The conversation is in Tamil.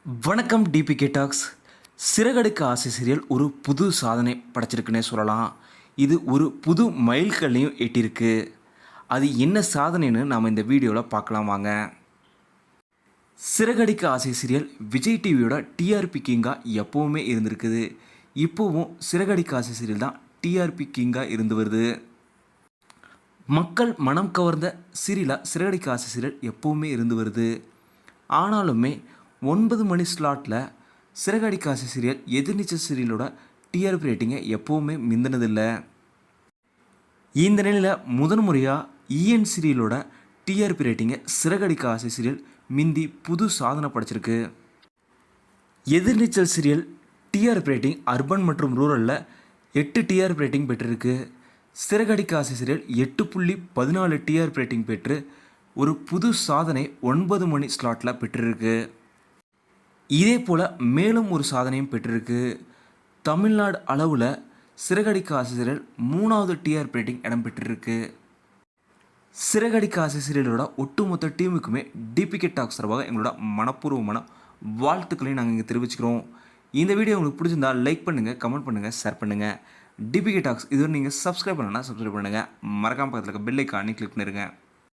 வணக்கம் டிபிகே டாக்ஸ். சிறகடிக்க ஆசை சீரியல் ஒரு புது சாதனை படைச்சிருக்குன்னே சொல்லலாம். இது ஒரு புது மைல்கல்லையும் எட்டியிருக்கு. அது என்ன சாதனைன்னு நாம் இந்த வீடியோவில் பார்க்கலாம் வாங்க. சிறகடிக்க ஆசை சீரியல் விஜய் டிவியோட டிஆர்பி கிங்காக எப்போவுமே இருந்திருக்குது. இப்போவும் சிறகடிக்க ஆசை சீரியல் தான் டிஆர்பி கிங்காக இருந்து வருது. மக்கள் மனம் கவர்ந்த சீரியலாக சிறகடிக்க ஆசை சீரியல் எப்போவுமே இருந்து வருது. ஆனாலுமே 9 மணி ஸ்லாட்டில் சிறகடிக்க ஆசை சீரியல் எதிர்நீச்சல் சீரியலோட டிஆர்பி ரேட்டிங்கை எப்போவுமே மிந்தினதில்லை. இந்த நிலையில் முதன்முறையாக இஎன் சீரியலோட டிஆர்பி ரேட்டிங்கை சிறகடிக்க ஆசை சீரியல் மிந்தி புது சாதனை படைச்சிருக்கு. எதிர்நீச்சல் சீரியல் டிஆர்பி ரேட்டிங் அர்பன் மற்றும் ரூரலில் 8 டிஆர்பி ரேட்டிங் பெற்றிருக்கு. சிறகடிக்க ஆசை சீரியல் 8.14 டிஆர்பி ரேட்டிங் பெற்று ஒரு புது சாதனை 9 மணி ஸ்லாட்டில் பெற்றிருக்கு. இதே போல் மேலும் ஒரு சாதனையும் பெற்றிருக்கு. தமிழ்நாடு அளவில் சிறகடிக்க ஆசை சீரியல் 3வது டிஆர்பி ரேட்டிங் இடம் பெற்றிருக்கு. சிறகடிக்க ஆசை சீரியலோட ஒட்டுமொத்த டீமுக்குமே டிபிகே டாக்ஸ் சார்பாக எங்களோட மனப்பூர்வமான வாழ்த்துக்களையும் நாங்கள் இங்கே தெரிவிச்சுக்கிறோம். இந்த வீடியோ உங்களுக்கு பிடிச்சிருந்தால் லைக் பண்ணுங்கள், கமெண்ட் பண்ணுங்கள், ஷேர் பண்ணுங்கள். டிபிகே டாக்ஸ் இதுவரை நீங்கள் சப்ஸ்கிரைப் பண்ணணும்னா சப்ஸ்கிரைப் பண்ணுங்கள். மறக்காம பக்கத்தில் இருக்க பெல் ஐக்கானை கிளிக் பண்ணிடுங்க.